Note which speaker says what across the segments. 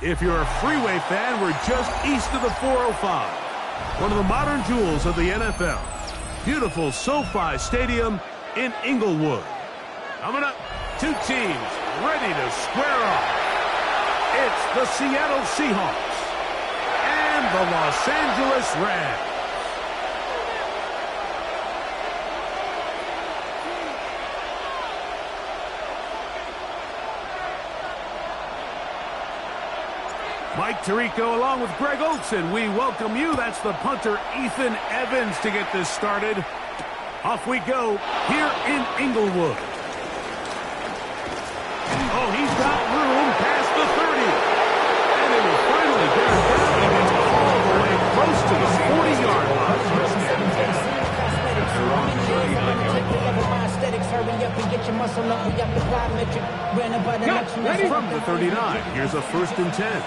Speaker 1: If you're a freeway fan, we're just east of the 405. One of the modern jewels of the NFL. Beautiful SoFi Stadium in Inglewood. Coming up, two teams ready to square off. It's the Seattle Seahawks and the Los Angeles Rams. Mike Tirico along with Greg Olsen. We welcome you. That's the punter Ethan Evans to get this started. Off we go here in Inglewood. Oh, he's got room past the 30. And it will finally get it down and gets all the way close to the 40-yard line. From the 39, here's a 1st and 10.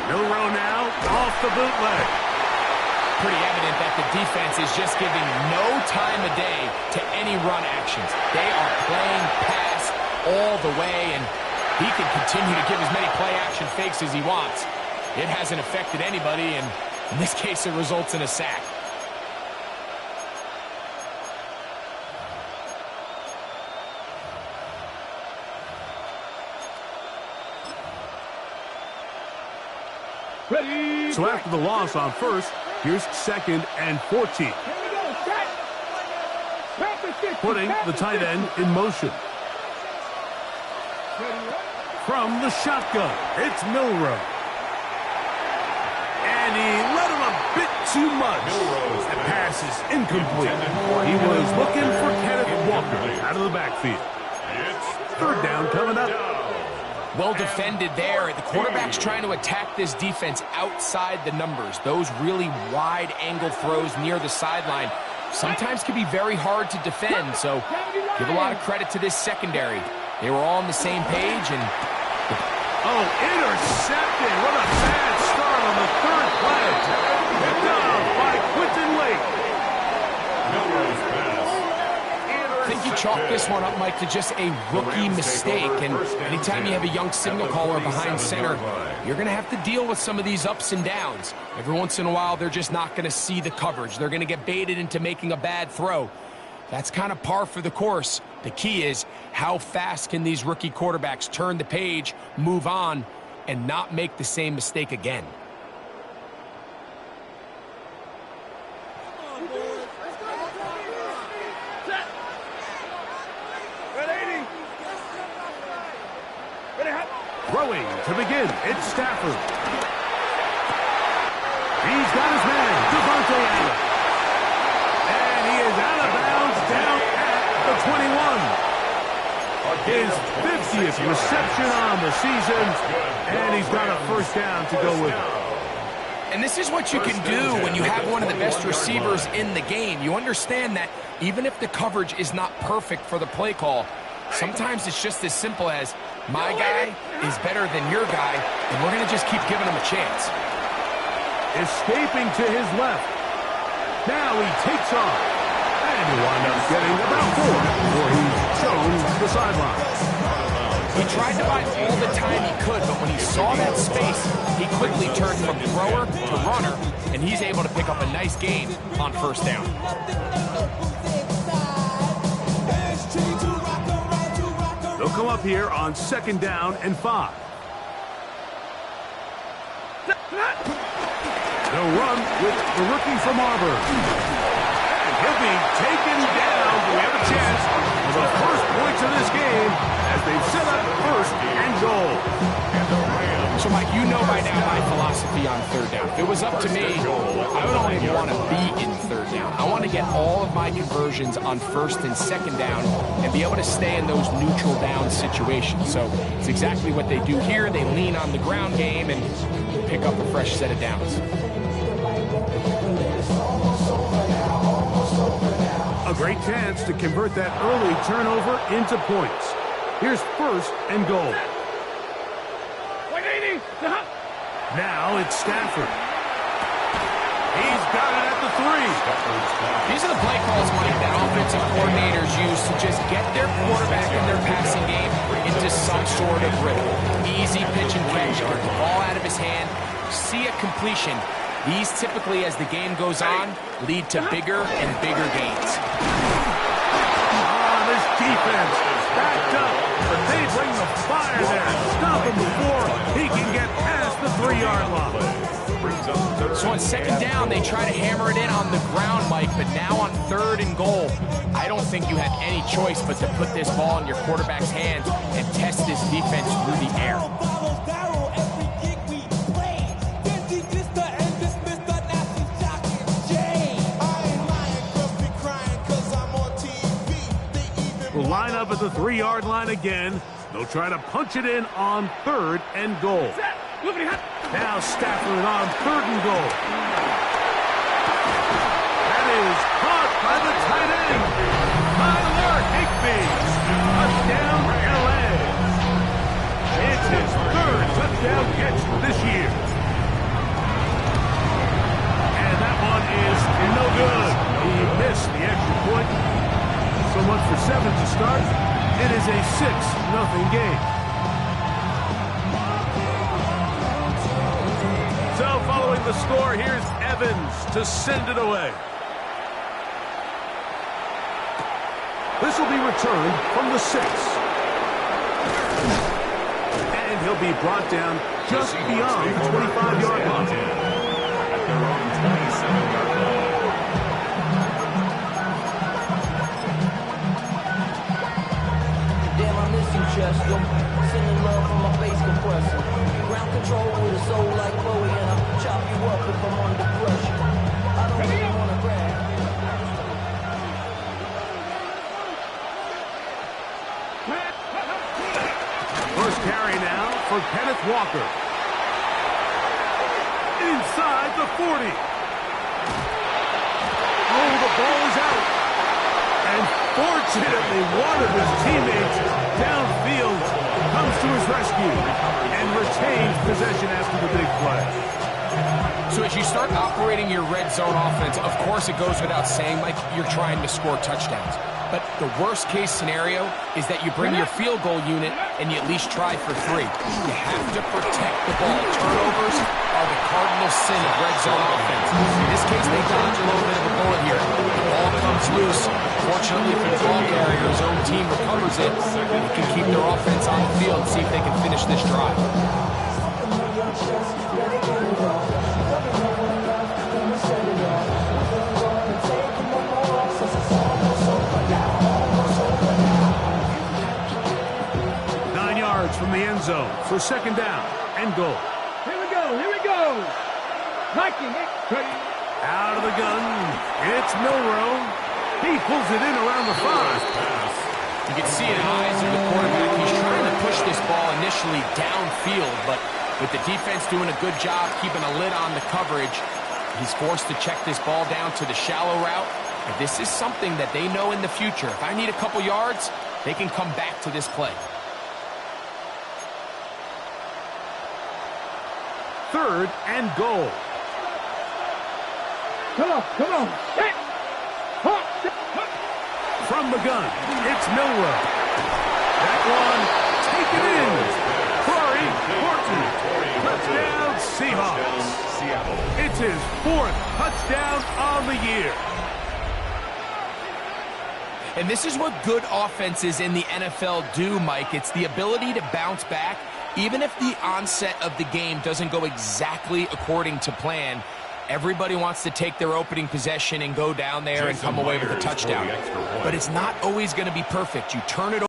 Speaker 1: Milrow now off the bootleg.
Speaker 2: Pretty evident that the defense is just giving no time of day to any run actions. They are playing pass all the way, and he can continue to give as many play-action fakes as he wants. It hasn't affected anybody, and in this case, it results in a sack.
Speaker 1: Ready. So after the loss on 1st, here's 2nd and 14. Putting the tight end in motion. From the shotgun, it's Milrow. And he let him a bit too much. The pass is incomplete. He was looking for Kenneth Walker out of the backfield. 3rd down coming up.
Speaker 2: Well defended there. The quarterback's trying to attack this defense outside the numbers. Those really wide angle throws near the sideline sometimes can be very hard to defend, so give a lot of credit to this secondary. They were all on the same page, and
Speaker 1: oh, intercepted. What a bad start on the 3rd play. Picked up by Quentin Lake.
Speaker 2: I think you chalk this one up, Mike, to just a rookie mistake. And anytime you have a young signal caller behind center, you're going to have to deal with some of these ups and downs. Every once in a while, they're just not going to see the coverage. They're going to get baited into making a bad throw. That's kind of par for the course. The key is how fast can these rookie quarterbacks turn the page, move on, and not make the same mistake again.
Speaker 1: Throwing to begin, it's Stafford. He's got his man, Devontae Adams. And he is out of bounds down at the 21. His 50th reception on the season, and he's got a 1st down to go with it.
Speaker 2: And this is what you can do when you have one of the best receivers in the game. You understand that even if the coverage is not perfect for the play call, sometimes it's just as simple as, my guy is better than your guy, and we're going to just keep giving him a chance.
Speaker 1: Escaping to his left. Now he takes off. And he winds up getting about 4 before he's shown the sideline.
Speaker 2: He tried to buy all the time he could, but when he saw that space, he quickly turned from thrower to runner, and he's able to pick up a nice gain on 1st down.
Speaker 1: They'll come up here on 2nd down and 5. They'll run with the rookie from Auburn. And he'll be taken down. We have a chance for the first points of this game as they set up 1st and goal.
Speaker 2: So, Mike, you know by now my philosophy on 3rd down. If it was up to me, I would only want to be in 3rd down. I want to get all of my conversions on 1st and 2nd down and be able to stay in those neutral down situations. So it's exactly what they do here. They lean on the ground game and pick up a fresh set of downs.
Speaker 1: A great chance to convert that early turnover into points. Here's 1st and goal. Now it's Stafford. He's got it at the 3.
Speaker 2: These are the play calls, Mike, that offensive coordinators use to just get their quarterback and their passing game into some sort of rhythm. Easy pitch and catch, get the ball out of his hand, see a completion. These typically, as the game goes on, lead to bigger and bigger gains.
Speaker 1: Oh, this defense backed up, but they bring the fire there. Stop him before he can get past the 3-yard line.
Speaker 2: So on second down, they try to hammer it in on the ground, Mike, but now on 3rd and goal, I don't think you have any choice but to put this ball in your quarterback's hands and test this defense through the air.
Speaker 1: Will line up at the 3-yard line again. They'll try to punch it in on 3rd and goal. Now Stafford on 3rd and goal. That is caught by the tight end. Tyler Higbee. Touchdown, LA. It's his 3rd touchdown catch this year. And that one is no good. He missed the extra point. So much for 7 to start. It is a 6-0 game. So following the score, here's Evans to send it away. This will be returned from the 6. And he'll be brought down just beyond the 25-yard line. At their own 27-yard line.
Speaker 3: Sending love from my face compressor. Ground control with a soul like Chloe, and I'll chop you up if I'm under pressure. I don't really want to grab.
Speaker 1: First carry now for Kenneth Walker. Inside the 40. Oh, the ball is out. And fortunately, one of his teammates downfield comes to his rescue and retains possession after the big play.
Speaker 2: So as you start operating your red zone offense, of course it goes without saying, Mike, you're trying to score touchdowns. But the worst case scenario is that you bring your field goal unit and you at least try for 3. You have to protect the ball. Turnovers are the cardinal sin of red zone offense. In this case, they dodge a little bit of a bullet here. The ball comes loose. Fortunately for the ball carrier, his own team recovers it. They can keep their offense on the field and see if they can finish this drive.
Speaker 1: From the end zone for second down and goal.
Speaker 4: Here we go. Hiking it.
Speaker 1: Out of the gun. It's Milroe. He pulls it in around the 5.
Speaker 2: You can see it in the eyes of the quarterback. He's trying to push this ball initially downfield, but with the defense doing a good job keeping a lid on the coverage, he's forced to check this ball down to the shallow route. And this is something that they know in the future. If I need a couple yards, they can come back to this play.
Speaker 1: 3rd and goal.
Speaker 4: Come on.
Speaker 1: From the gun, it's Milroe. That one taken in. Corey Horton. Touchdown, Seahawks. It's his 4th touchdown on the year.
Speaker 2: And this is what good offenses in the NFL do, Mike. It's the ability to bounce back. Even if the onset of the game doesn't go exactly according to plan, everybody wants to take their opening possession and go down there and come away with a touchdown. But it's not always going to be perfect. You turn it over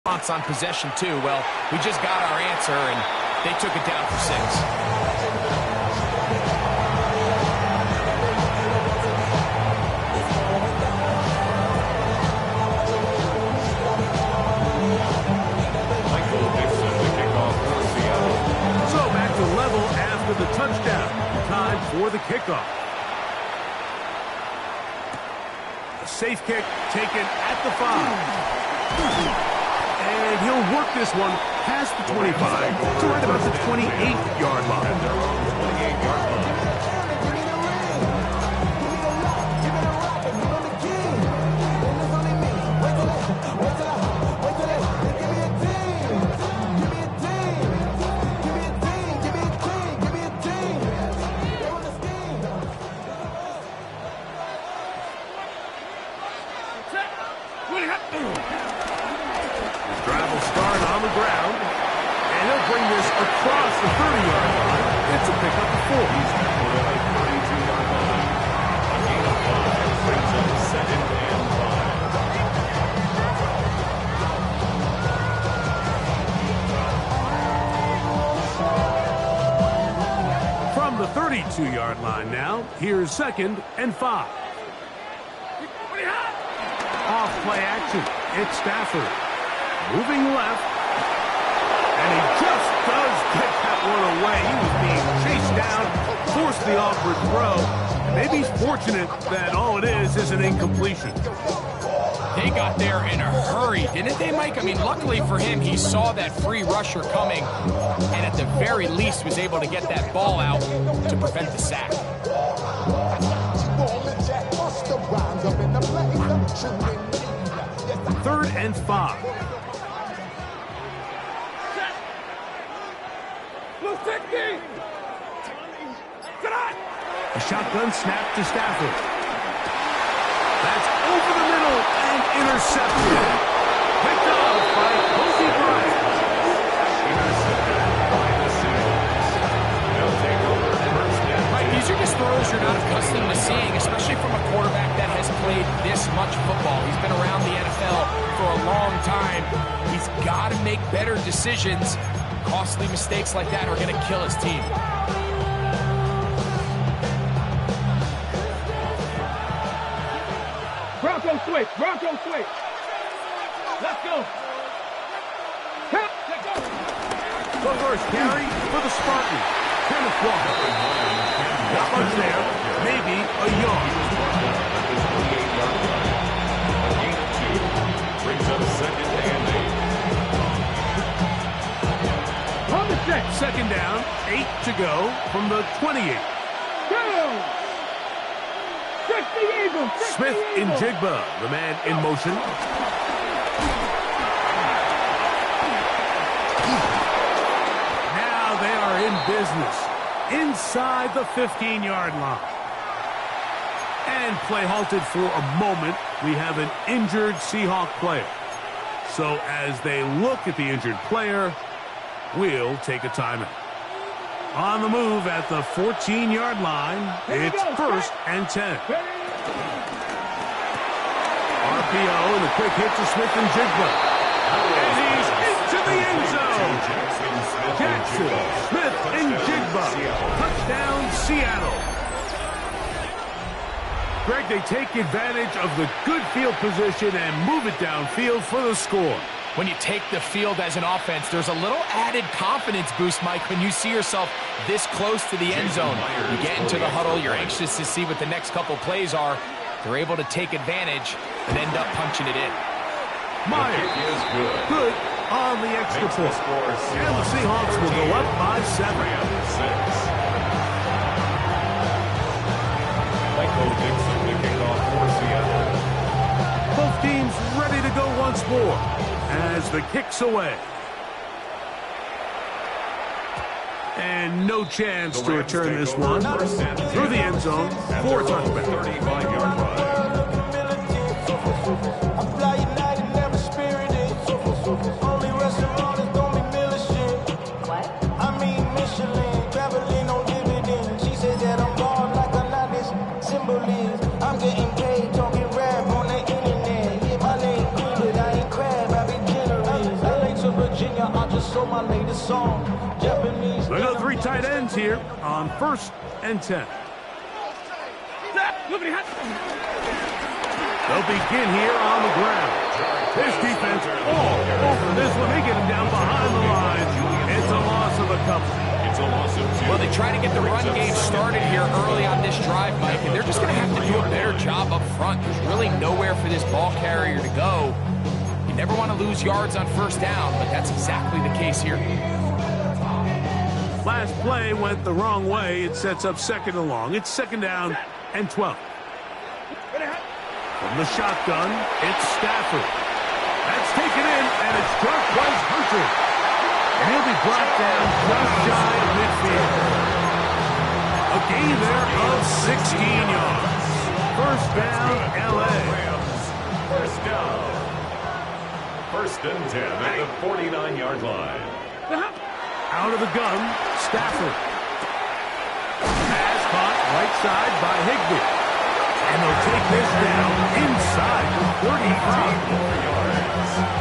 Speaker 2: on possession too. Well, we just got our answer, and they took it down for 6.
Speaker 1: The touchdown. Time for the kickoff. A safe kick taken at the 5. And he'll work this one past the 25 to right about the 28-yard line. Drive will start on the ground, and he'll bring this across the 30-yard line. It's a pickup of 4. He's got the 32-yard line. A gain of 5 brings up 2nd and 5. From the 32-yard line now, here's 2nd and 5. Off play action. It's Stafford. Moving left. And he just does get that one away. He was being chased down, forced the awkward throw. Maybe he's fortunate that all it is an incompletion.
Speaker 2: They got there in a hurry, didn't they, Mike? I mean, luckily for him, he saw that free rusher coming, and at the very least was able to get that ball out to prevent the sack.
Speaker 1: 3rd and 5. A shotgun snap to Stafford. That's over the middle and intercepted. Picked off by Kobe Bryant.
Speaker 2: Mike, these are just throws you're not accustomed to seeing, especially from a quarterback that has played this much football. He's been around the NFL for a long time. He's got to make better decisions. Costly mistakes like that are going to kill his team.
Speaker 4: Bronco switch. Bronco switch. Let's go. Let's go.
Speaker 1: The first carry for the Spartans. Kenneth Walker. Not much there. Maybe a yard. A gain of 2. Brings up 2nd and 8.
Speaker 4: On the set.
Speaker 1: 2nd down. 8 to go from the 28.
Speaker 4: Go.
Speaker 1: Smith in Jigba, the man in motion. Now they are in business inside the 15-yard line. And play halted for a moment. We have an injured Seahawk player. So as they look at the injured player, we'll take a timeout. On the move at the 14-yard line, it's 1st and 10. RPO and a quick hit to Smith and Jigba. And he's into the end zone. Jackson, Smith, and Jigba. Touchdown, Seattle. Greg, they take advantage of the good field position and move it downfield for the score.
Speaker 2: When you take the field as an offense, there's a little added confidence boost, Mike, when you see yourself this close to the end zone. You get into the huddle, you're anxious to see what the next couple plays are. They're able to take advantage and end up punching it in.
Speaker 1: Myers is good on the extra point. And the Seahawks will go up by 7. Both teams ready to go once more as the kick's away. And no chance to return this one through the end zone for a touchback. 35-yard run. They go 3 tight ends here on 1st and 10. They'll begin here on the ground. This defense all over this one. They get him down behind the line. It's a loss of a couple. It's a loss of 2.
Speaker 2: Well, they try to get the run game started here early on this drive, Mike, and they're just going to have to do a better job up front. There's really nowhere for this ball carrier to go. You never want to lose yards on first down, but that's exactly the case here.
Speaker 1: Last play went the wrong way. It sets up second and long. It's second down and 12. From the shotgun, it's Stafford. That's taken in, and it's dropped by Hunter. And he'll be brought down just shy of midfield. A gain there of 16 yards. First down, L.A.
Speaker 5: First down. First and 10 at the 49-yard line.
Speaker 1: Out of the gun, Stafford. Pass caught right side by Higbee. And they'll take this down inside the 35.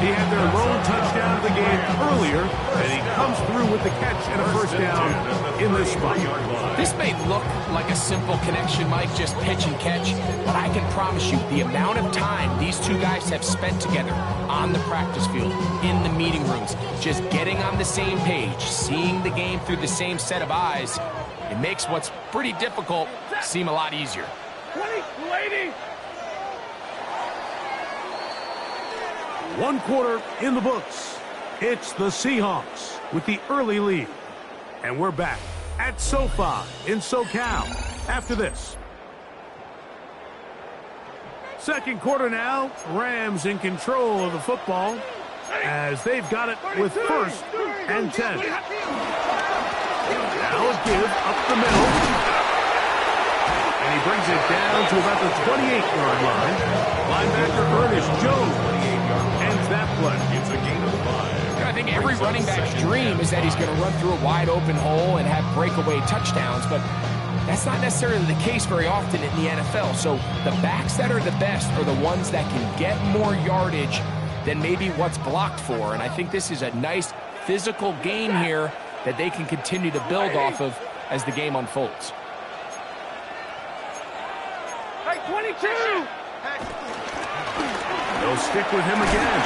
Speaker 1: He had their lone touchdown of the game earlier, and he comes through with the catch and a first down in this spot.
Speaker 2: This may look like a simple connection, Mike, just pitch and catch, but I can promise you the amount of time these two guys have spent together on the practice field, in the meeting rooms, just getting on the same page, seeing the game through the same set of eyes, it makes what's pretty difficult seem a lot easier.
Speaker 4: 20,
Speaker 1: 1 quarter in the books. It's the Seahawks with the early lead. And we're back at SoFi in SoCal after this. Second quarter now. Rams in control of the football as they've got it with first and 10. Now a give up the middle. And he brings it down to about the 28-yard line. Linebacker Ernest Jones ends that play.
Speaker 5: It's a gain of 5.
Speaker 2: I think every running back's dream is that he's going to run through a wide open hole and have breakaway touchdowns, but that's not necessarily the case very often in the NFL. So the backs that are the best are the ones that can get more yardage than maybe what's blocked for. And I think this is a nice physical game here that they can continue to build off of as the game unfolds.
Speaker 4: Hey, 22!
Speaker 1: They'll stick with him again.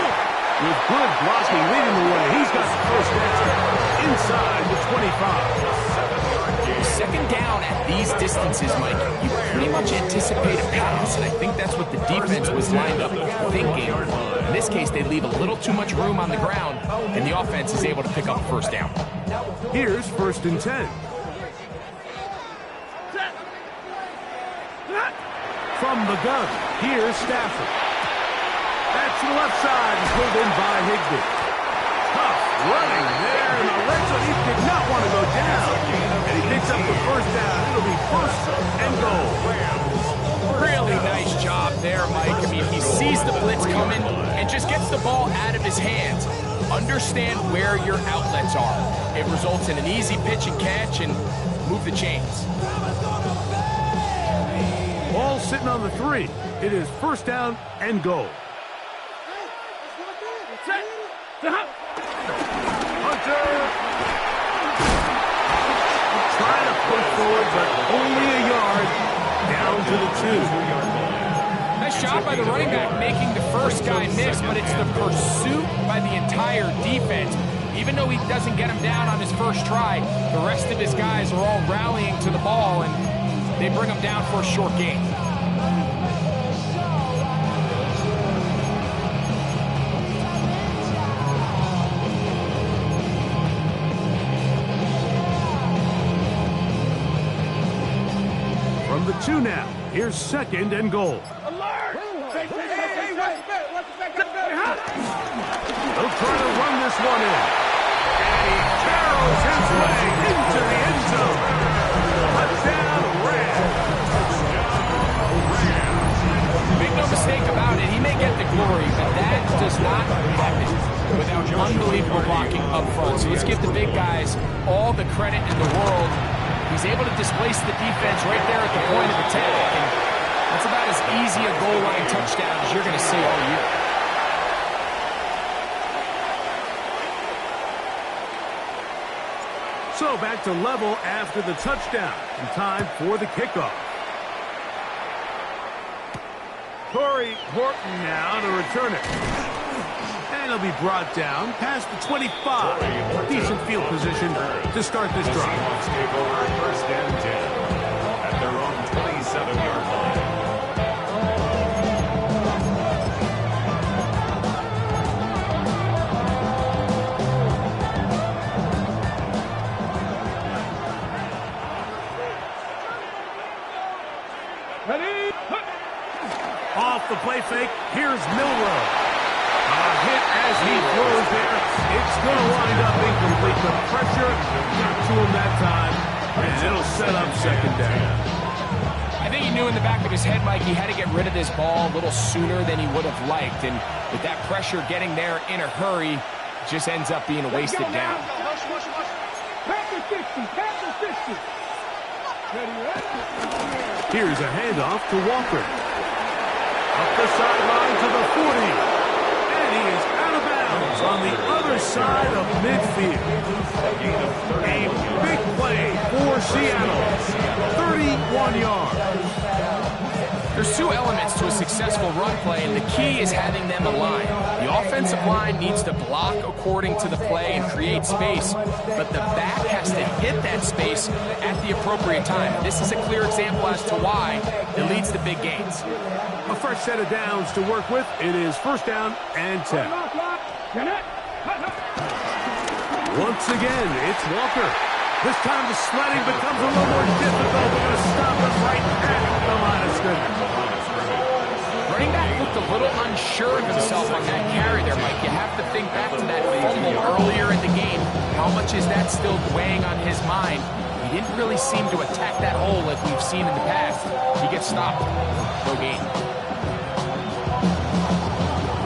Speaker 1: With good blocking leading the way, he's got the first down inside the 25.
Speaker 2: Second down at these distances, Mike, you pretty much anticipate a pass, and I think that's what the defense was lined up thinking. In this case, they leave a little too much room on the ground, and the offense is able to pick up first down.
Speaker 1: Here's first and 10. From the gun, here's Stafford. Back to the left side and pulled in by Higbee. Tough running there in the red zone. He did not want to go down. And he picks up the first down. It'll be first and goal.
Speaker 2: Really nice job there, Mike. I mean, he sees the blitz coming and just gets the ball out of his hands. Understand where your outlets are. It results in an easy pitch and catch and move the chains.
Speaker 1: Ball sitting on the 3. It is first down and goal. Hunter! Trying to push forward, but only a yard down to the 2.
Speaker 2: Nice job by the running back making the first guy miss, but it's the pursuit by the entire defense. Even though he doesn't get him down on his first try, the rest of his guys are all rallying to the ball, and they bring him down for a short gain.
Speaker 1: From the 2 now, here's second and goal. They'll try to run this one in. And he barrels his way into the end zone. Touchdown, Rams.
Speaker 2: Make no mistake about it, he may get the glory, but that does not happen without unbelievable blocking up front. So let's give the big guys all the credit in the world. He's able to displace the defense right there at the point of attack, and that's about as easy a goal line touchdown as you're going to see all year.
Speaker 1: So back to level after the touchdown. And time for the kickoff. Torrey Horton now to return it. And he'll be brought down past the 25. Decent field position to start this drive.
Speaker 5: Seahawks take over first and 10 at their own 27-yard line.
Speaker 1: off the play fake. Here's Milroe. A hit as he throws there. It's going to wind up incomplete. The pressure got to him that time, and it'll set up second down.
Speaker 2: I think he knew in the back of his head, Mike, he had to get rid of this ball a little sooner than he would have liked. And with that pressure getting there in a hurry, just ends up being a wasted down.
Speaker 1: Here's a handoff to Walker. Up the sideline to the 40. And he is out of bounds on the other side of midfield. A big play for Seattle. 31 yards.
Speaker 2: There's two elements to a successful run play, and the key is having them align. The offensive line needs to block according to the play and create space, but the back has to hit that space at the appropriate time. This is a clear example as to why it leads to big gains.
Speaker 1: A fresh set of downs to work with. It is first down and 10. Once again, it's Walker. This time the sledding becomes a little more difficult. They're going to stop us right at the line of scrimmage.
Speaker 2: Running back looked a little unsure of himself on that carry there, Mike. You have to think back to that fumble earlier in the game. How much is that still weighing on his mind? He didn't really seem to attack that hole like we've seen in the past. He gets stopped. No gain.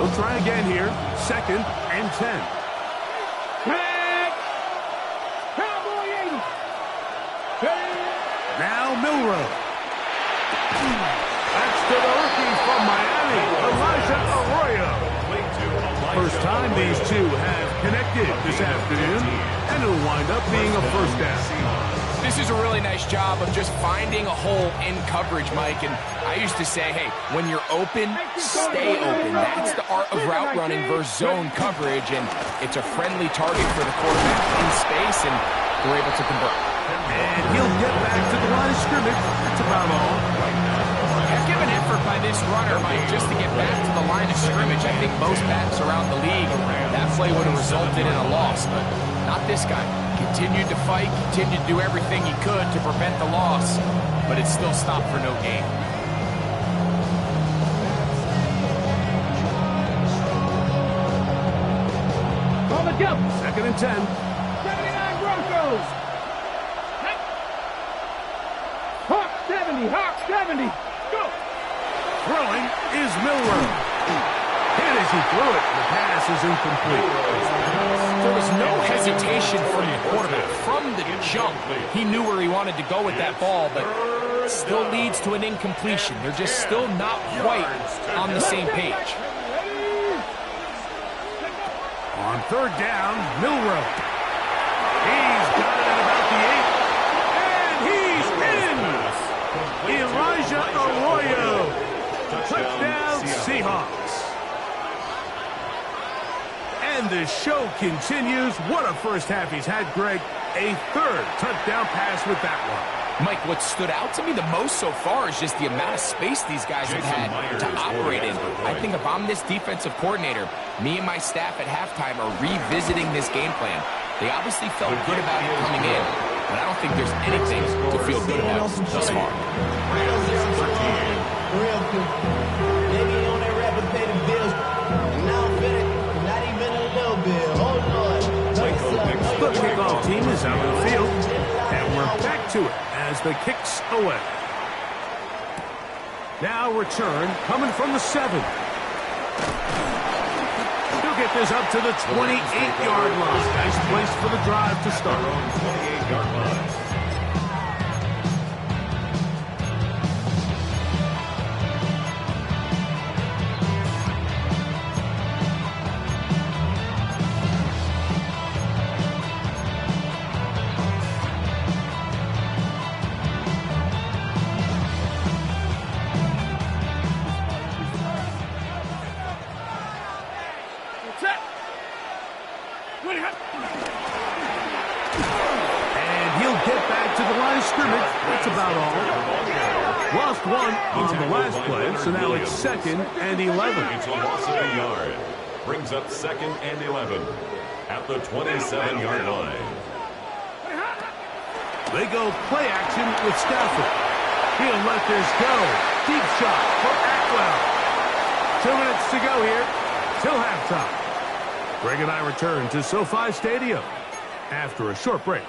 Speaker 1: We'll try again here. Second and 10. Now Milroe. That's to the rookie from Miami, Elijah Arroyo. First time these two have connected this afternoon, and it'll wind up being a first down.
Speaker 2: This is a really nice job of just finding a hole in coverage, Mike. And I used to say, hey, when you're open, stay open. That's the art of route running versus zone coverage, and it's a friendly target for the quarterback in space, and they're able to convert.
Speaker 1: And he'll get back to the line of scrimmage. That's about all.
Speaker 2: Heck of an effort by this runner, Mike, just to get back to the line of scrimmage. I think most backs around the league, that play would have resulted in a loss, but not this guy. Continued to fight, continued to do everything he could to prevent the loss, but it still stopped for no gain.
Speaker 4: On the jump.
Speaker 1: Second and 10.
Speaker 4: 79 Broncos. Hawk 70, Hawk 70. Go.
Speaker 1: Throwing is Milroe. Hit as he threw it. The pass is incomplete.
Speaker 2: There was no hesitation from the quarterback. From the jump, he knew where he wanted to go with that ball, but still leads to an incompletion. They're just still not quite on the same page.
Speaker 1: On third down, Milroe. He's got it at about the 8. And he's in! Elijah Arroyo. Touchdown, Seahawks. And the show continues. What a first half he's had, Greg. A third touchdown pass with that one.
Speaker 2: Mike, what stood out to me the most so far is just the amount of space these guys have had to operate in. I think if I'm this defensive coordinator, me and my staff at halftime are revisiting this game plan. They obviously felt good about it coming in, but I don't think there's anything to feel good about thus far.
Speaker 3: Real good. Maybe on that rapid pay the bills. And now I'm finished. Not even a little bit. Oh, Lord.
Speaker 1: The kickoff team is out of the field, and we're back to it as the kicks away. Now return coming from the 7. He'll get this up to the 28-yard line. Nice place for the drive to start.
Speaker 5: 28-yard line.
Speaker 1: And he'll get back to the line of scrimmage. That's about all. Lost one on the last play, so now it's second and 11.
Speaker 5: It's a loss of a yard. Brings up second and 11 at the 27-yard line.
Speaker 1: They go play action with Stafford. He'll let this go. Deep shot for Atwell. 2 minutes to go here till halftime. Greg and I return to SoFi Stadium after a short break.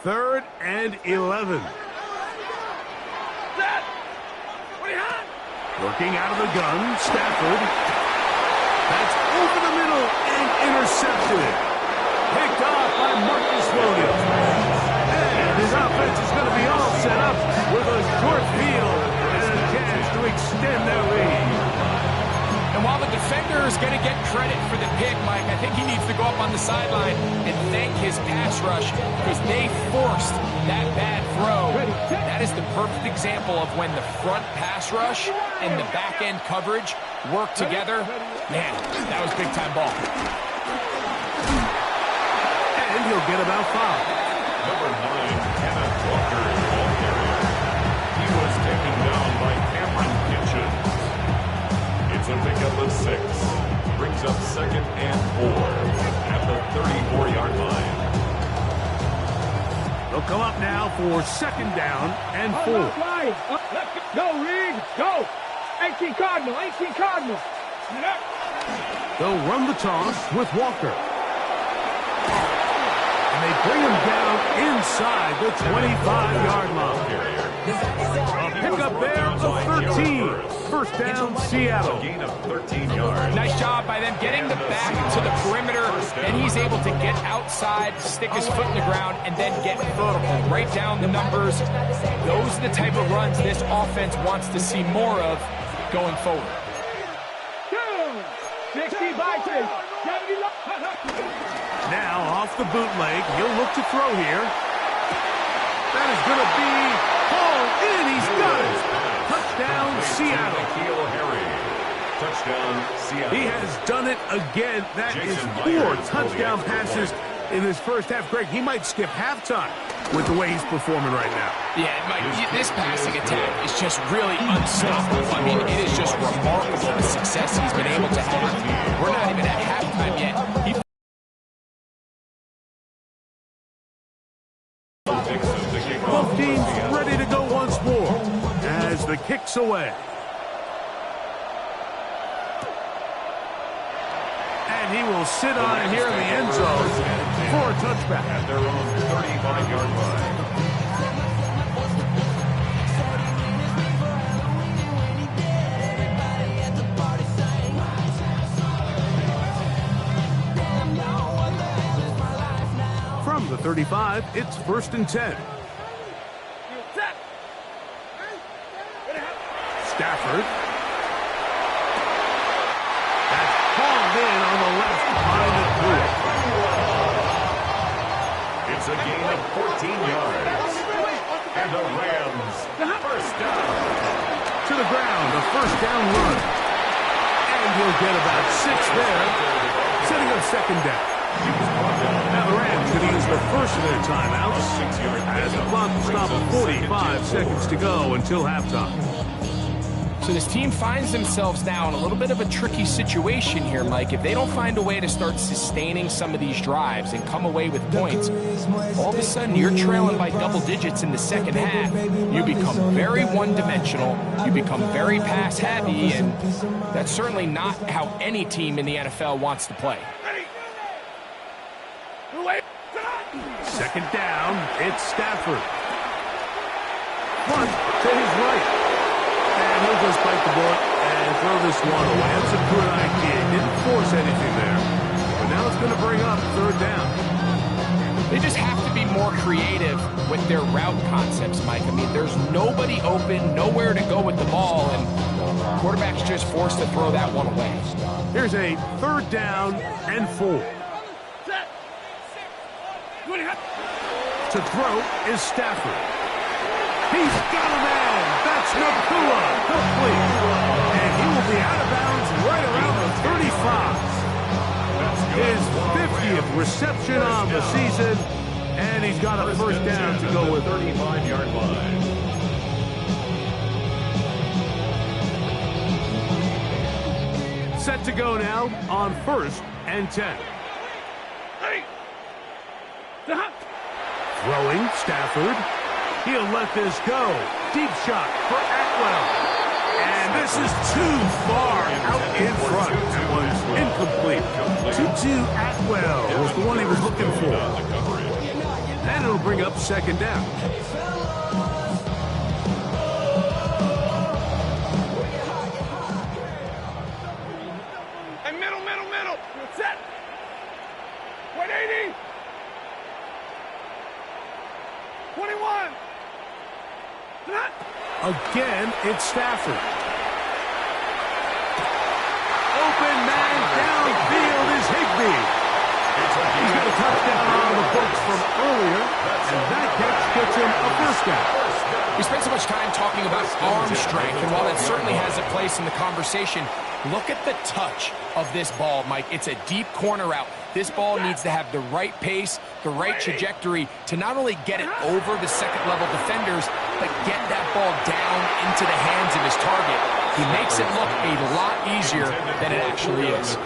Speaker 1: Third and 11. Working out of the gun, Stafford. That's over the middle and intercepted. Picked off by Marcus Williams. And his offense is going to be all set up with a short field and a chance to extend their lead.
Speaker 2: And while the defender is going to get credit for the pick, Mike, I think he needs to go up on the sideline and thank his pass rush because they forced that bad throw. That is the perfect example of when the front pass rush and the back end coverage work together. Man, that was big-time ball.
Speaker 1: And he'll get about 5.
Speaker 5: Number 9, Kenneth Walker, ball carrier. He was taken down by Cameron Kitchens. It's a pickup of 6. Brings up 2nd and 4 at the 34-yard line.
Speaker 1: They'll come up now for 2nd down and 4.
Speaker 4: Go, Reed, go. 18 Cardinal, 18 Cardinal.
Speaker 1: They'll run the toss with Walker. And they bring him down inside the 25-yard line. A pickup there of 13. First down, Seattle.
Speaker 5: Gain of 13 yards.
Speaker 2: Nice job by them getting the back to the perimeter. Then he's able to get outside, stick his foot in the ground, and then get vertical. Right down the numbers. Those are the type of runs this offense wants to see more of going forward.
Speaker 4: 60 by 10.
Speaker 1: Now off the bootleg. He'll look to throw here. That is going to be hauled in. He's got it. Touchdown, Seattle.
Speaker 5: Touchdown, Seattle.
Speaker 1: He has done it again. That is 4 touchdown passes in this first half. Greg, he might skip halftime with the way he's performing right now.
Speaker 2: Yeah, Mike, this passing attack is just really unstoppable. I mean, it is just remarkable the success he's been able to have. We're not even at halftime yet.
Speaker 1: Both teams ready to go once more as the kick's away. And he will sit on here in the end zone for a touchback.
Speaker 5: At their own 35-yard line.
Speaker 1: From the 35, it's 1st and 10. Stafford. That's hauled in on the left behind the through.
Speaker 5: It's a gain of 14 yards. And the Rams, first down.
Speaker 1: To the ground, a first down run. And he'll get about 6 there, setting up 2nd down. Now the Rams going to use the first of their timeouts as the clock will stop at 45 seconds to go until halftime.
Speaker 2: So this team finds themselves now in a little bit of a tricky situation here, Mike. If they don't find a way to start sustaining some of these drives and come away with points, all of a sudden you're trailing by double digits in the second half. You become very one-dimensional. You become very pass-heavy, and that's certainly not how any team in the NFL wants to play.
Speaker 1: 2nd down, it's Stafford. Front to his right. And he'll just bite the bullet and throw this one away. That's a good idea. Didn't force anything there. But now it's going to bring up 3rd down.
Speaker 2: They just have to be more creative with their route concepts, Mike. I mean, there's nobody open, nowhere to go with the ball, and quarterback's just forced to throw that one away.
Speaker 1: Here's a 3rd down and 4. To throw is Stafford. He's got a man. That's Nakua. Complete. And he will be out of bounds right around the 35. His 50th reception on the season. And he's got a first down to go with.
Speaker 5: 35-yard line.
Speaker 1: Set to go now on 1st and 10. Throwing, Stafford. He'll let this go. Deep shot for Atwell. And this is too far out in front. That one's incomplete. 2-2 Atwell was the one he was looking for. And it'll bring up second down.
Speaker 4: And middle. Set. 180. 21.
Speaker 1: Again, it's Stafford. Open man downfield is Higbee. He's got a touchdown on the books from earlier, and that catch gets him a first down.
Speaker 2: We spent so much time talking about arm strength, and while that certainly has a place in the conversation, look at the touch of this ball, Mike. It's a deep corner route. This ball needs to have the right pace, the right trajectory to not only get it over the second-level defenders, but get that ball down into the hands of his target. He makes it look a lot easier than it actually is.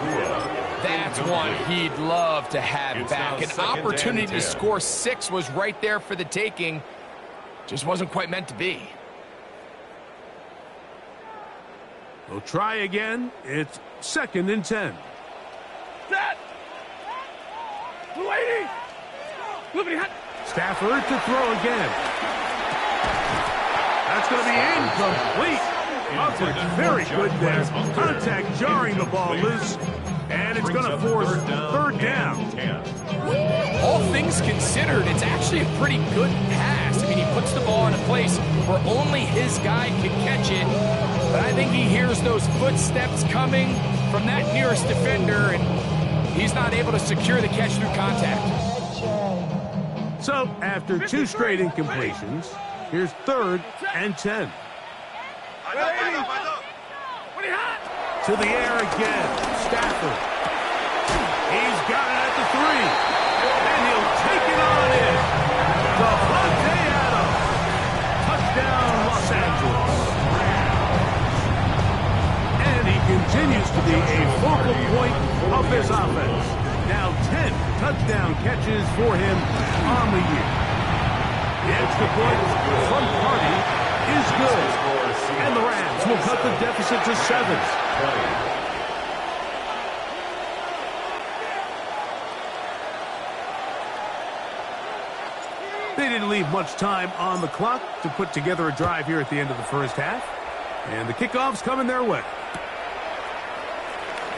Speaker 2: That's one he'd love to have back. An opportunity to score 6 was right there for the taking. Just wasn't quite meant to be.
Speaker 1: We'll try again. It's 2nd and 10.
Speaker 4: Set. 280.
Speaker 1: Stafford to throw again. That's going to be incomplete. Coverage very good there. Contact jarring the ball loose. And it's going to force third down.
Speaker 2: All things considered, it's actually a pretty good pass. I mean, he puts the ball in a place where only his guy can catch it. But I think he hears those footsteps coming from that nearest defender, and he's not able to secure the catch through contact.
Speaker 1: So, after 2 straight incompletions, here's 3rd and 10. To the air again. Stafford. He's got it at the 3. And he'll take it on in. Davante Adams. Touchdown, Los Angeles. And he continues to be a focal point of this offense. Now 10 touchdown catches for him on the year. The extra point front party is good. And the Rams will cut the deficit to 7. They didn't leave much time on the clock to put together a drive here at the end of the first half. And the kickoff's coming their way.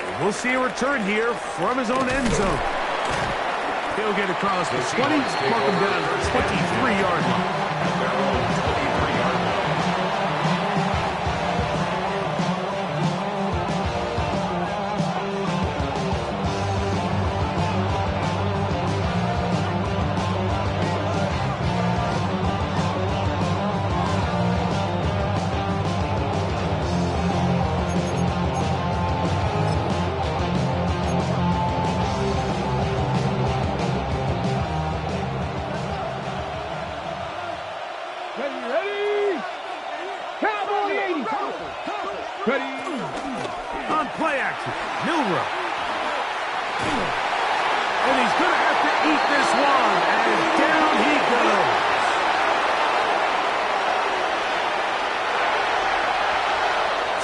Speaker 1: And we'll see a return here from his own end zone. He'll get across the 20, mark him down to 23-yard line. On play action, Milrow. And he's going to have to eat this one, and down he goes.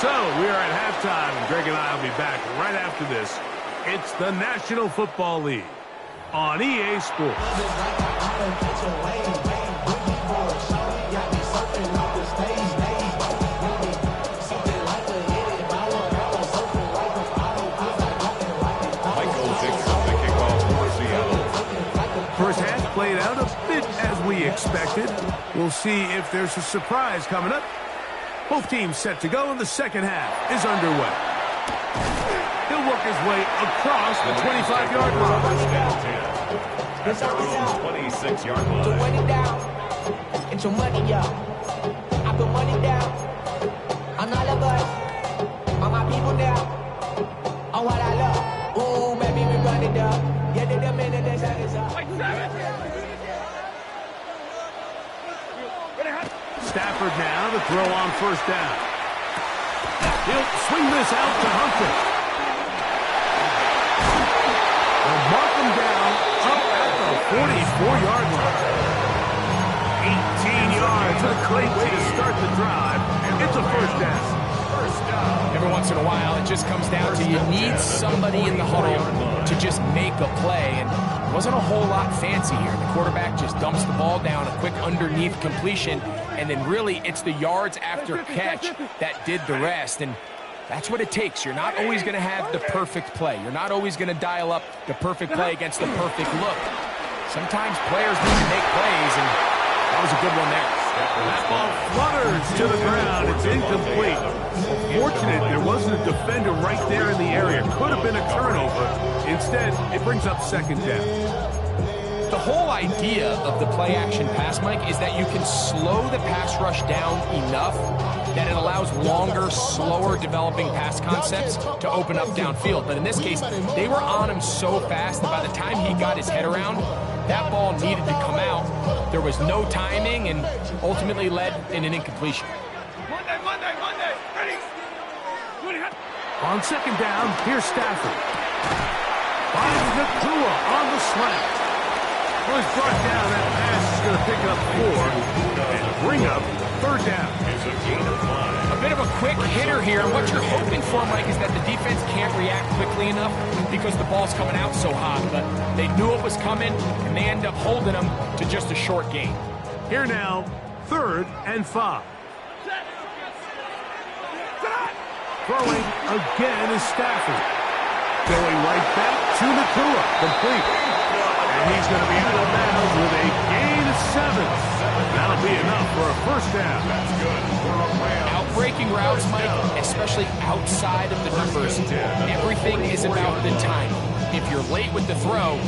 Speaker 1: So, we are at halftime, and Greg and I will be back right after this. It's the National Football League on EA Sports. First half played out a bit as we expected. We'll see if there's a surprise coming up. Both teams set to go, and the second half is underway. He'll work his way across the 25-yard line.
Speaker 5: At their own 26-yard line.
Speaker 3: To run it down, it's your money, y'all. I put money down on all of us, on my people now, on what I love. Ooh, maybe we run it down. Yeah, they're the minute they shut us up.
Speaker 1: Stafford now to throw on first down. He'll swing this out to Hunter. They'll mark him down 4-yard line. 18 yards. A great way to start the drive. It's a first down.
Speaker 2: Every once in a while, it just comes down to you need somebody in the huddle to just make a play, and it wasn't a whole lot fancy here. The quarterback just dumps the ball down, a quick underneath completion, and then really it's the yards after catch that did the rest, and that's what it takes. You're not always going to have the perfect play. You're not always going to dial up the perfect play against the perfect look. Sometimes players need to make plays, and that was a good one there.
Speaker 1: That ball flutters to the ground. It's incomplete. Fortunate there wasn't a defender right there in the area. Could have been a turnover. Instead, it brings up second down.
Speaker 2: The whole idea of the play-action pass, Mike, is that you can slow the pass rush down enough that it allows longer, slower developing pass concepts to open up downfield. But in this case, they were on him so fast that by the time he got his head around, that ball needed to come out. There was no timing and ultimately led in an incompletion.
Speaker 4: Monday, ready?
Speaker 1: On second down, here's Stafford. Finds Nakua on the slant. Well, he's brought down. That pass is going to pick up 4 and bring up third down.
Speaker 2: A bit of a quick hitter here. What you're hoping for, Mike, is that the defense can't react quickly enough because the ball's coming out so hot. But they knew it was coming, and they end up holding them to just a short gain.
Speaker 1: Here now, 3rd and 5. Throwing again is Stafford. Going right back to Nakua. Complete. And he's going to be out of bounds with a gain of 7. That'll be enough for a first down. That's good.
Speaker 2: Outbreaking routes, Mike, especially outside of the numbers, everything is about the time. If you're late with the throw,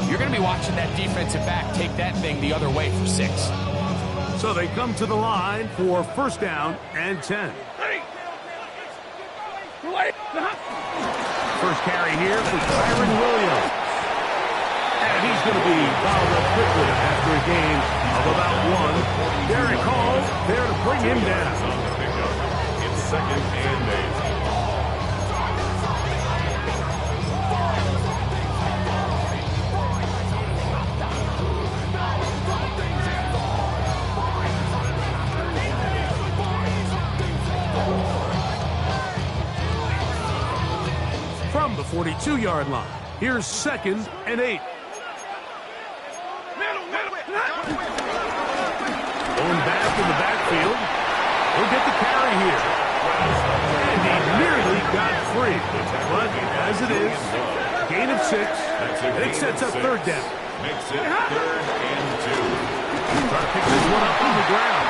Speaker 2: you're going to be watching that defensive back take that thing the other way for 6.
Speaker 1: So they come to the line for first down and 10. First carry here for Kyron Williams. And he's going to be fouled up quickly after a gain of about 1. Derek Hall there to bring him down.
Speaker 5: It's 2nd and 8.
Speaker 1: From the 42-yard line, here's 2nd and 8. Going back in the backfield. He'll get the carry here. And he nearly got free. But as it is, gain of 6. And it sets up third down.
Speaker 5: Makes it 3rd and 2.
Speaker 1: Try to pick this one up on the ground.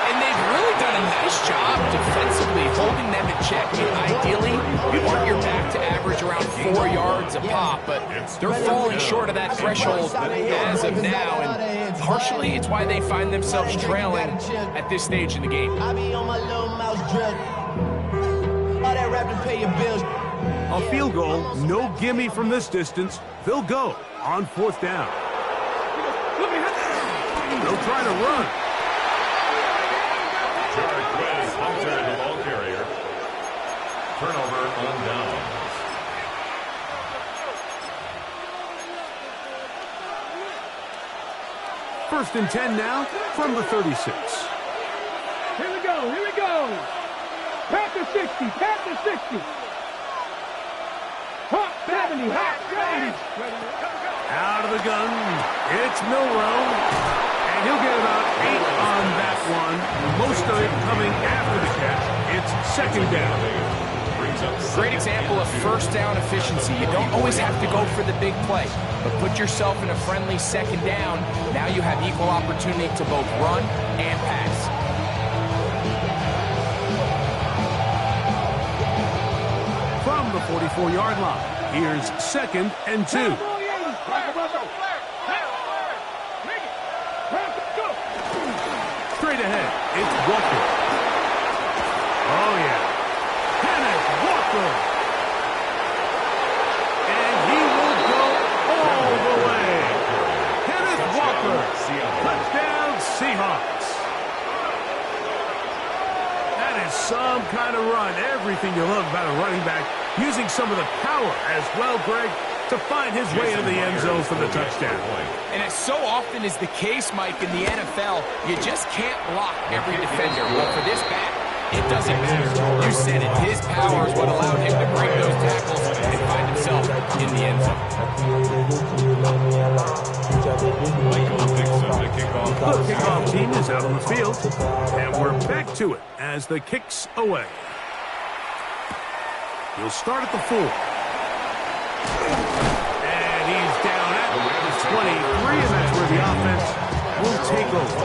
Speaker 2: And they've really done a nice job defensively holding them in check. I mean, ideally, you want your back to average around 4 yards a pop, but they're falling short of that threshold as of now, and partially it's why they find themselves trailing at this stage in the game.
Speaker 3: I be on my little mouse drip. All that rap to pay your bills.
Speaker 1: A field goal, no gimme from this distance. They'll go on 4th down. They'll try to run.
Speaker 5: Jarquez Hunter, the ball carrier. Turnover on downs.
Speaker 1: First and 10 now from the 36.
Speaker 4: Here we go. Panther 60. Hot 70.
Speaker 1: Out of the gun, it's Milrow. And he'll get about 8 on that one. Most of it coming after the catch. It's 2nd down.
Speaker 2: Great example of first down efficiency. You don't always have to go for the big play, but put yourself in a friendly 2nd down. Now you have equal opportunity to both run and pass.
Speaker 1: From the 44-yard line, here's 2nd and 2. Straight ahead, it's Walker. Oh, yeah. Kenneth Walker. And he will go all the way. Kenneth Walker. Touchdown, Seahawks. That is some kind of run. Everything you love about a running back. Using some of the power as well, Greg. to find his way into the end zone for the touchdown.
Speaker 2: And as so often is the case, Mike, in the NFL, you just can't block every defender. Well, for this back, it doesn't matter. You said it. His power is what allowed him to break those tackles and find himself in the end zone.
Speaker 1: The kickoff team is out on the field, and we're back to it as the kick's away. He'll start at the 4. And he's down at the 23, and that's where the offense will take over.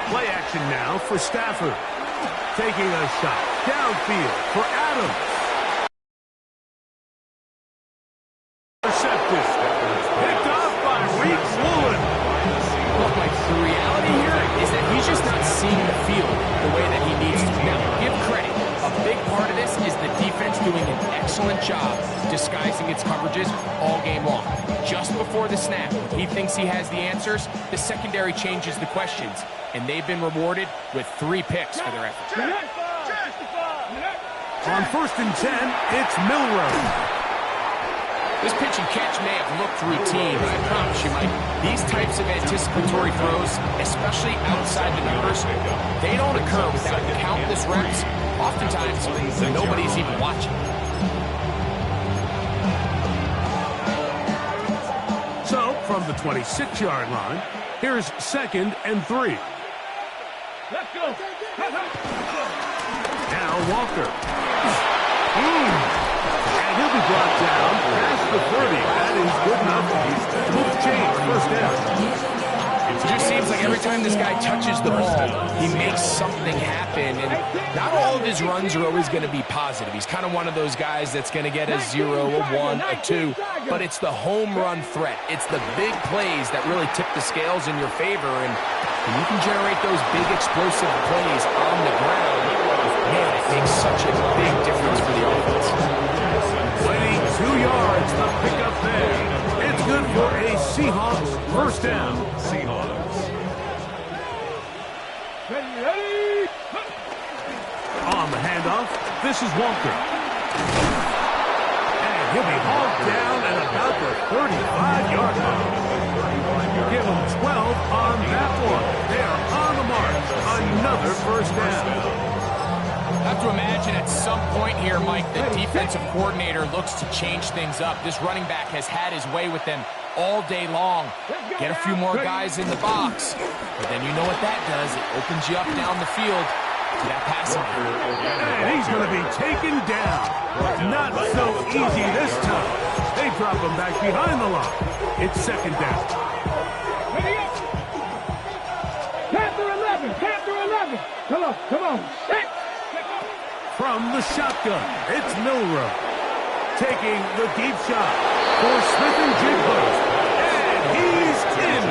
Speaker 1: Play action now for Stafford. Taking a shot downfield for Adams. Intercepted. Picked off by Reed Woolen.
Speaker 2: Look, Mike, the reality here is that he's just not seeing the field the way that he needs to. Now, give credit. A big part of this is the defense doing an excellent job disguising its coverages all game long. Just before the snap, he thinks he has the answers. The secondary changes the questions, and they've been rewarded with 3 picks for their efforts.
Speaker 1: On 1st and 10, it's Milroe.
Speaker 2: This pitch and catch may have looked routine, but I promise you, Mike, these types of anticipatory throws, especially outside the numbers, they don't occur without countless reps. Oftentimes, nobody's even watching.
Speaker 1: So, from the 26-yard line, here's 2nd and 3.
Speaker 4: Let's go.
Speaker 1: Now Walker. And he'll be brought down past the 30. That is good enough. Move change, 1st down.
Speaker 2: It just seems like every time this guy touches the ball, he makes something happen. And not all of his runs are always going to be positive. He's kind of one of those guys that's going to get a 0, a 1, a 2. But it's the home run threat. It's the big plays that really tip the scales in your favor. And when you can generate those big explosive plays on the ground, man, it makes such a big difference for the offense.
Speaker 1: Waiting 2 yards, the pickup there. It's good for a Seahawks 1st down.
Speaker 5: Seahawks.
Speaker 1: On the handoff, this is Walker. And he'll be hauled down at about the 35-yard line. Give him 12 on that one. They are on the mark. Another 1st down.
Speaker 2: I have to imagine at some point here, Mike, the defensive coordinator looks to change things up. This running back has had his way with them all day long. Get a few more guys in the box. But then you know what that does. It opens you up down the field to that passing.
Speaker 1: And he's going to be taken down. Not so easy this time. They drop him back behind the line. It's 2nd down.
Speaker 4: Panther 11. Panther 11. Come on. Come on.
Speaker 1: From the shotgun, it's Milroe. Taking the deep shot for Smith and Jigba. And he's in.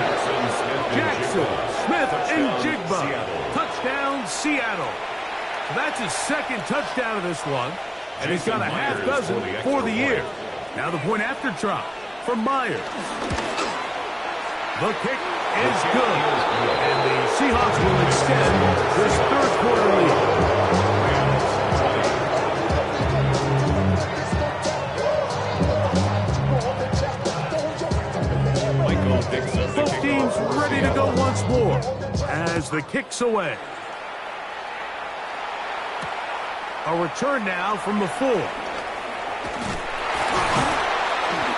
Speaker 1: Jackson, Smith, and Jigba. Touchdown, Seattle. That's his 2nd touchdown of this one. And he's got a half dozen for the year. Now the point after try from Myers. The kick is good. And the Seahawks will extend this 3rd quarter lead. Both teams ready to go once more as the kick's away. A return now from the 4.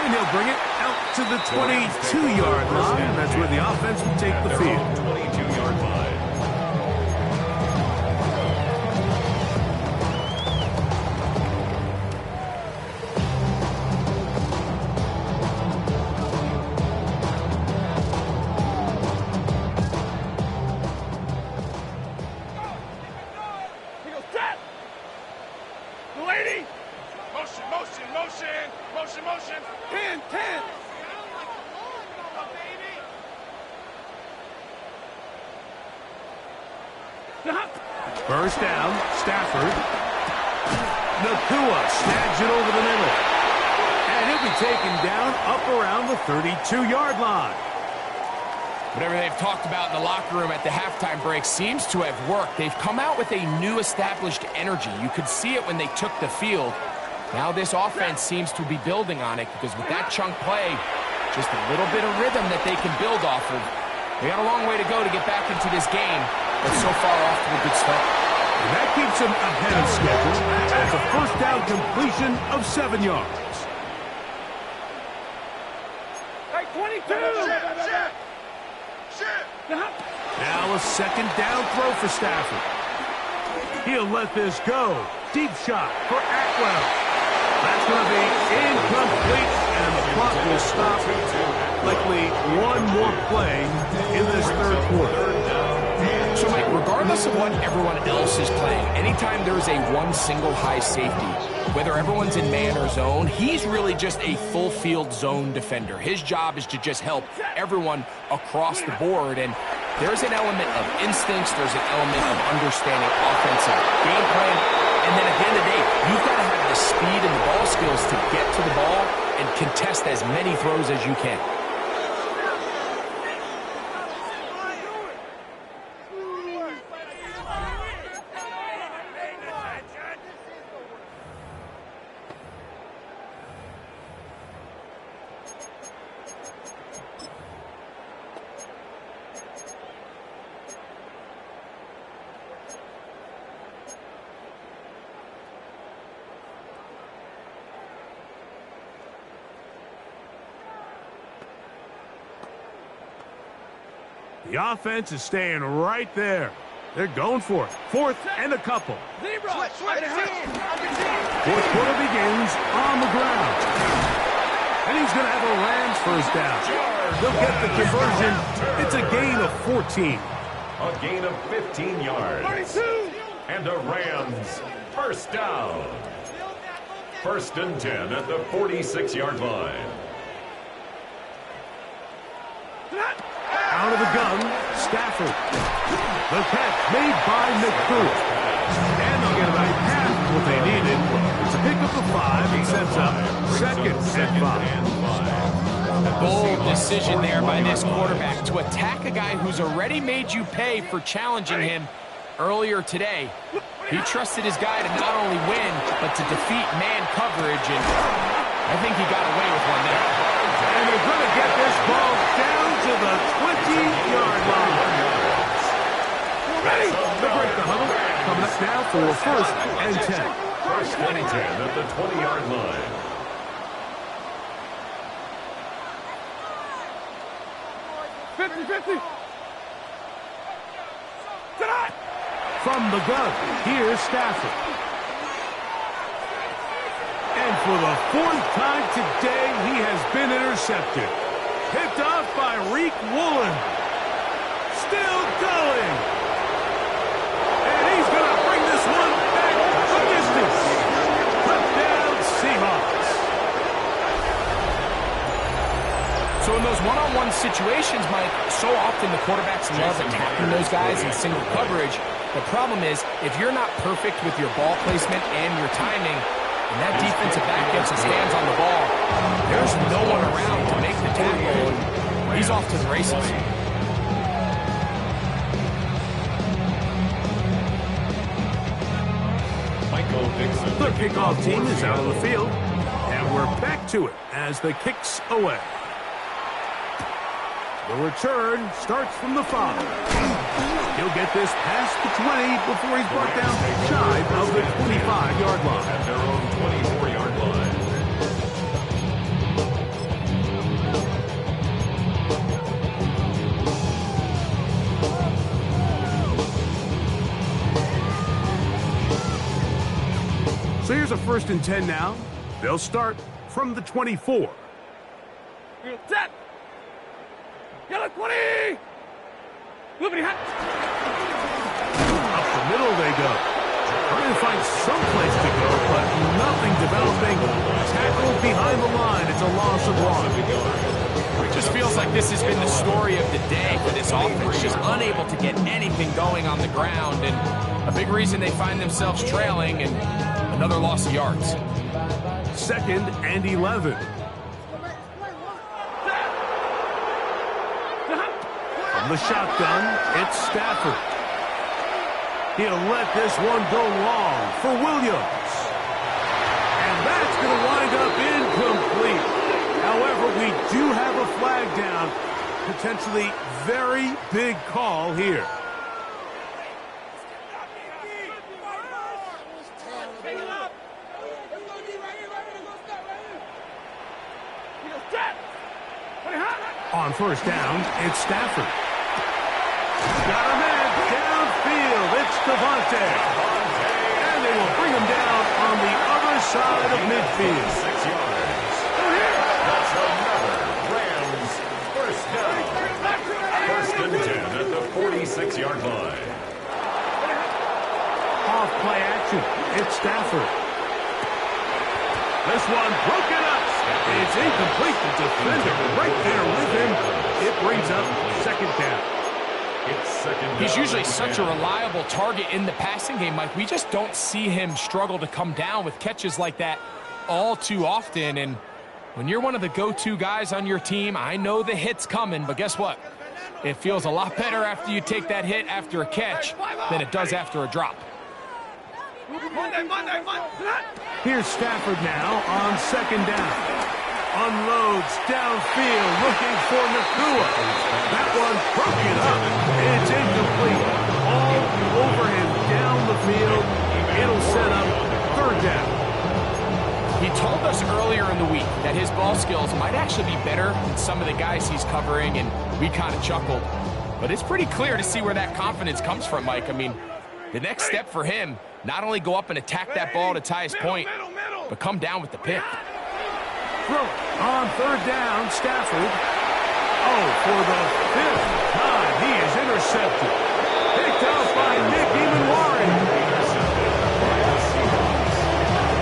Speaker 1: And he'll bring it out to the 22-yard line. And that's where the offense will take the field.
Speaker 5: 22-yard line.
Speaker 4: Motion, motion, motion, motion, motion.
Speaker 1: First down, Stafford. Nakua snags it over the middle. And he'll be taken down up around the 32-yard line.
Speaker 2: Whatever they've talked about in the locker room at the halftime break seems to have worked. They've come out with a new established energy. You could see it when they took the field. Now this offense seems to be building on it because with that chunk play, just a little bit of rhythm that they can build off of. They got a long way to go to get back into this game, but so far off to a good start.
Speaker 1: And that keeps them ahead of schedule. It's a first down completion of 7 yards.
Speaker 4: Hey, 22!
Speaker 1: Now a second down throw for Stafford. He'll let this go. Deep shot for Atwell. That's going to be incomplete, and the clock will stop. Likely one more play in this third quarter.
Speaker 2: So, Mike, regardless of what everyone else is playing, anytime there's a one single high safety, whether everyone's in man or zone, he's really just a full field zone defender. His job is to just help everyone across the board, and there's an element of instincts, there's an element of understanding offensive game plan, and then at the end of the day, you've got to have the speed and the ball skills to get to the ball and contest as many throws as you can.
Speaker 1: The offense is staying right there. They're going for it. Fourth and a couple.
Speaker 4: Fourth
Speaker 1: quarter begins on the ground. And he's going to have a Rams first down. They'll get the conversion. It's a gain of 14.
Speaker 5: A gain of 15 yards.
Speaker 4: 32!
Speaker 5: And a Rams first down. First and 10 at the 46-yard line.
Speaker 1: Out of the gun, Stafford. The catch made by McCool. And they'll get about half what they needed to pick up the 5 and sets up second and 5.
Speaker 2: Bold decision there by this quarterback to attack a guy who's already made you pay for challenging him earlier today. He trusted his guy to not only win, but to defeat man coverage, and I think he got away with one there.
Speaker 1: And they're going to get this ball down to the 20-yard line. Ready to break the huddle. Coming up now for first and 10.
Speaker 5: First and 10 at the 20-yard line.
Speaker 1: From the gun, here's Stafford. And for the fourth time today, he has been intercepted. Picked off by Reek Woolen. Still going. And he's going to bring this one back the distance. Touchdown, Seahawks.
Speaker 2: So in those one-on-one situations, Mike, so often the quarterbacks love attacking those guys in single coverage. The problem is, if you're not perfect with your ball placement and your timing, and that defensive back gets his hands on the ball, there's no one around to make the tackle, and he's off to the races.
Speaker 1: The kickoff team is out on the field, and we're back to it as the kick's away. The return starts from the 5. He'll get this past the 20 before he's brought down shy of the 25-yard line.
Speaker 5: At their own 24-yard line.
Speaker 1: So here's a first and 10 now. They'll start from the 24.
Speaker 4: Set! Yellow 20! Liberty hat!
Speaker 1: Up the middle they go. Trying to find some place to go, but nothing developing. Tackled behind the line. It's a loss of 1.
Speaker 2: It just feels like this has been the story of the day for this offense, just unable to get anything going on the ground, and a big reason they find themselves trailing and another loss of yards.
Speaker 1: 2nd and 11. From the shotgun, it's Stafford. He'll let this one go long for Williams. And that's going to wind up incomplete. However, we do have a flag down. Potentially very big call here. On 1st down, it's Stafford. Got a man downfield. It's Devontae. And they will bring him down on the other side of midfield.
Speaker 5: 6 yards. That's another Rams first down. 1st and 10 at the 46-yard line.
Speaker 1: Off play action. It's Stafford. This one broken up. It's incomplete. The defender right there with him. It brings up 2nd down.
Speaker 5: It's 2nd down.
Speaker 2: He's usually such a reliable target in the passing game, Mike. We just don't see him struggle to come down with catches like that all too often. And when you're one of the go-to guys on your team, I know the hit's coming, but guess what? It feels a lot better after you take that hit after a catch than it does after a drop.
Speaker 1: Here's Stafford now on 2nd down. Unloads downfield looking for Nakua. That one broken up. It's incomplete. All over him down the field. It'll set up 3rd down.
Speaker 2: He told us earlier in the week that his ball skills might actually be better than some of the guys he's covering, and we kind of chuckled. But it's pretty clear to see where that confidence comes from, Mike. I mean, the next step for him, not only go up and attack that ball to tie his point, but come down with the pick.
Speaker 1: Throw on 3rd down, Stafford. Oh, for the 5th time, he is intercepted. Picked up by Nick Eamon-Warren.
Speaker 5: Intercepted by the Seahawks.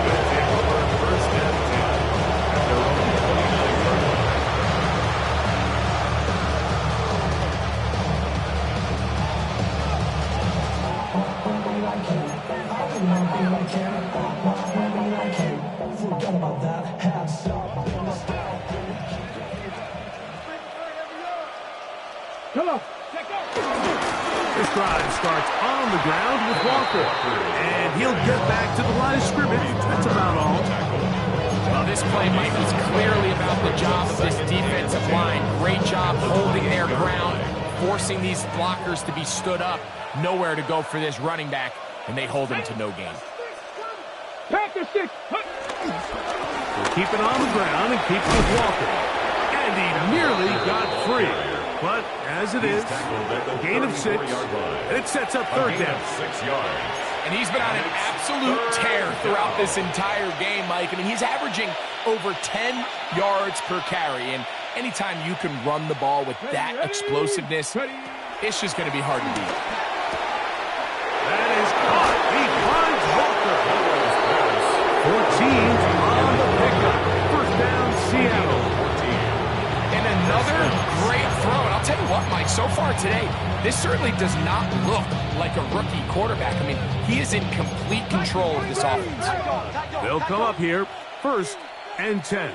Speaker 5: They take over 1st and 10 at their own 29-yard line.
Speaker 3: Forget about that.
Speaker 1: This drive starts on the ground with Walker. And he'll get back to the line of scrimmage. That's about all.
Speaker 2: Well, this play, Mike, is clearly about the job of this defensive line. Great job holding their ground, forcing these blockers to be stood up. Nowhere to go for this running back, and they hold him to no gain.
Speaker 1: We'll keep it on the ground and keep it with Walker. And he nearly got free. But as it is, a gain of 6, and it sets up 3rd down.
Speaker 5: 6 yards.
Speaker 2: And he's been on an absolute tear throughout this entire game, Mike. I mean, he's averaging over 10 yards per carry. And anytime you can run the ball with that explosiveness, it's just going to be hard to beat.
Speaker 1: That is caught. He finds Walker. 14 on the pickup. 1st down, Seattle.
Speaker 2: And another great throw. And I'll tell you what, Mike, so far today, this certainly does not look like a rookie quarterback. I mean, he is in complete control of this offense.
Speaker 1: They'll come up here. 1st and 10.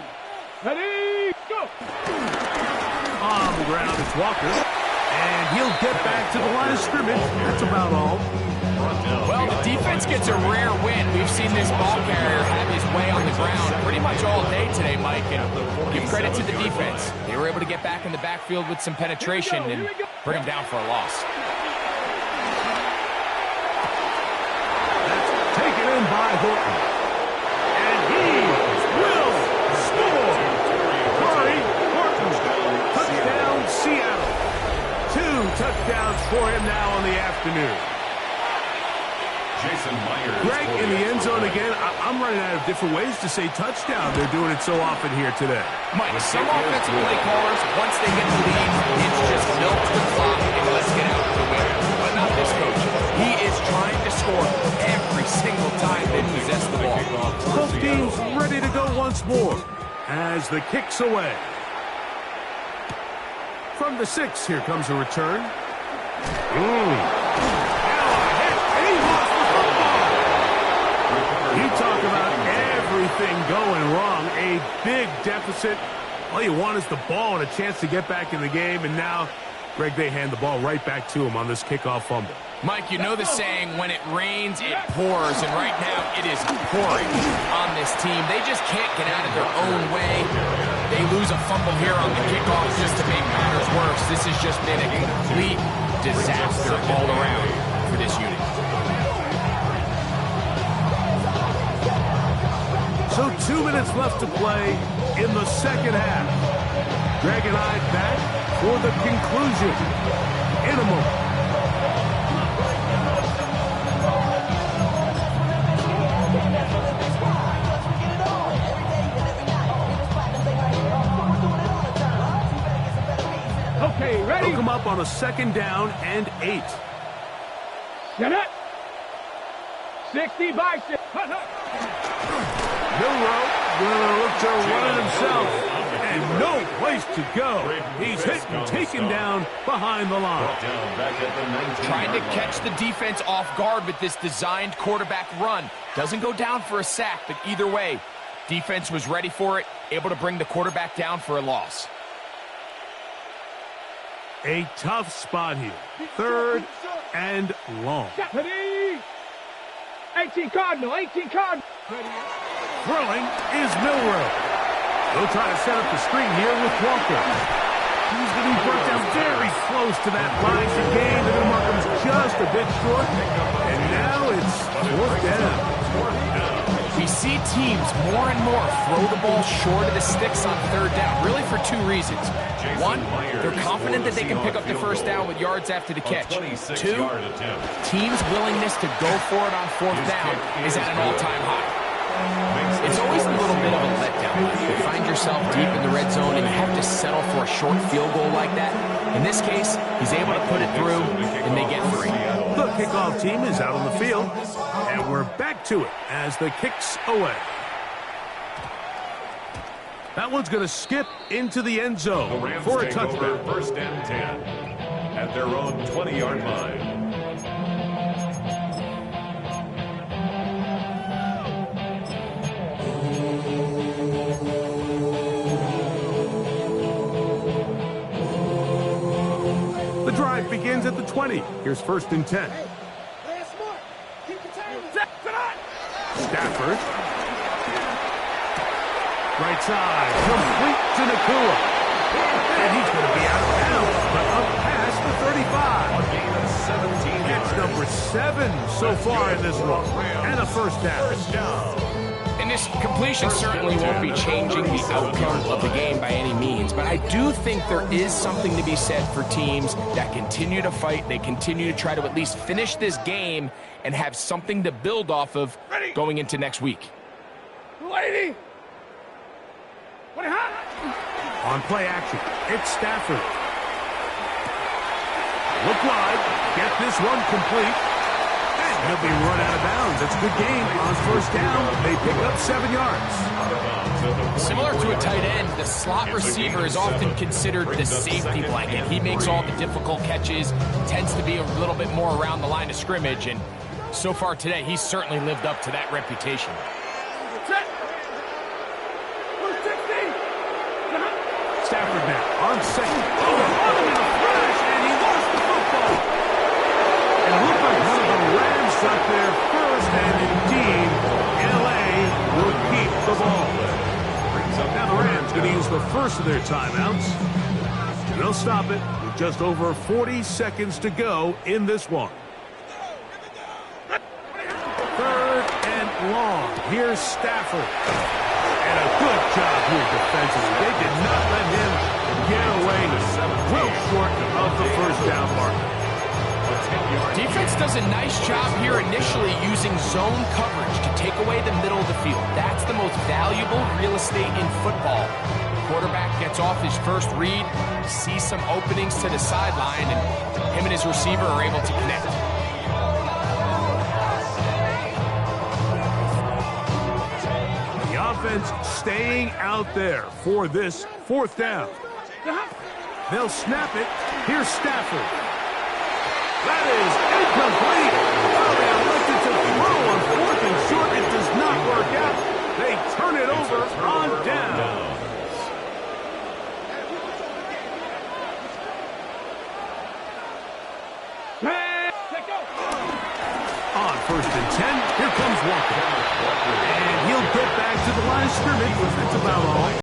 Speaker 4: Ready, go!
Speaker 1: On the ground, it's Walker. And he'll get back to the line of scrimmage. That's about all.
Speaker 2: Well, the defense gets a rare win. We've seen this ball carrier have his way on the ground pretty much all day today, Mike. And give credit to the defense. They were able to get back in the backfield with some penetration and bring him down for a loss.
Speaker 1: That's taken in by Horton. And he will score. Curry, Horton. Touchdown, Seattle. 2 touchdowns for him now on the afternoon.
Speaker 5: Jason Myers.
Speaker 1: Greg in the end zone again. I'm running out of different ways to say touchdown. They're doing it so often here today.
Speaker 2: Mike, some offensive play callers, once they get the lead, it's just milk the clock and let's get out to the win. But not this coach. He is trying to score every single time they possess the ball.
Speaker 1: Both teams ready to go once more as the kick's away. From the 6, here comes a return. You talk about everything going wrong. A big deficit. All you want is the ball and a chance to get back in the game. And now, Greg, they hand the ball right back to him on this kickoff fumble.
Speaker 2: Mike, you know the saying, when it rains, it pours. And right now, it is pouring on this team. They just can't get out of their own way. They lose a fumble here on the kickoff just to make matters worse. This has just been a complete disaster all around for this unit.
Speaker 1: So 2 minutes left to play in the second half. Greg and I back for the conclusion in a moment.
Speaker 4: Okay, ready?
Speaker 1: Hook him up on a 2nd down and 8.
Speaker 4: Get it. 60 by 6.
Speaker 1: Milroe gonna look to run it himself, and no place to go. He's hit and taken down behind the line.
Speaker 2: Trying to catch the defense off guard with this designed quarterback run. Doesn't go down for a sack, but either way, defense was ready for it, able to bring the quarterback down for a loss.
Speaker 1: A tough spot here. 3rd and long.
Speaker 4: Ready? 18 Cardinal, 18 Cardinal.
Speaker 1: Throwing is Milroe. They'll try to set up the screen here with Walker. He's going to be brought down very close to that line to gain, and then Markham's just a bit short. And now it's 4th down.
Speaker 2: We see teams more and more throw the ball short of the sticks on 3rd down, really for 2 reasons. 1, they're confident that they can pick up the 1st down with yards after the catch. 2, teams' willingness to go for it on 4th down is at an all-time high. It's always a little bit of a letdown. You find yourself deep in the red zone and you have to settle for a short field goal like that. In this case, he's able to put it through, and they get 3.
Speaker 1: The kickoff team is out on the field, and we're back to it as the kick's away. That one's going to skip into the end zone for a touchdown.
Speaker 5: 1st and 10 at their own 20-yard line.
Speaker 1: The drive begins at the 20. Here's 1st and 10. Stafford. Right side. Complete to Nakua. And he's going to be out of bounds, but up past the 35.
Speaker 5: A gain of 17 yards.
Speaker 1: It's number 7 so far in this one. And a 1st down.
Speaker 2: And this completion certainly won't be changing the outcome of the game by any means, but I do think there is something to be said for teams that continue to fight. They continue to try to at least finish this game and have something to build off of going into next week.
Speaker 4: Lady. What happened?
Speaker 1: On play action, it's Stafford. Look wide. Get this one complete. And he'll be run out of bounds. It's a good game. On 1st down, they pick up 7 yards.
Speaker 2: Similar to a tight end, the slot receiver is often considered the safety blanket. He makes all the difficult catches, tends to be a little bit more around the line of scrimmage, and so far today, he's certainly lived up to that reputation.
Speaker 1: Stafford now on 2nd. Oh, in a flash, and he lost the football. And it looked like one of the Rams got there first, and indeed, L.A. will keep the ball. Now the Rams going to use the first of their timeouts. And they'll stop it with just over 40 seconds to go in this one. 3rd and long. Here's Stafford. And a good job here defensively. They did not let him get away well short of the 1st down marker.
Speaker 2: Defense does a nice job here initially using zone coverage to take away the middle of the field. That's the most valuable real estate in football. Quarterback gets off his first read, sees some openings to the sideline, and him and his receiver are able to connect.
Speaker 1: The offense staying out there for this 4th down. They'll snap it. Here's Stafford. That is incomplete. Oh, they elected to throw on 4th and short. It does not work out. They turn it over on down. On 1st and 10, here comes Walker. And he'll get back to the line of scrimmage. That's about all.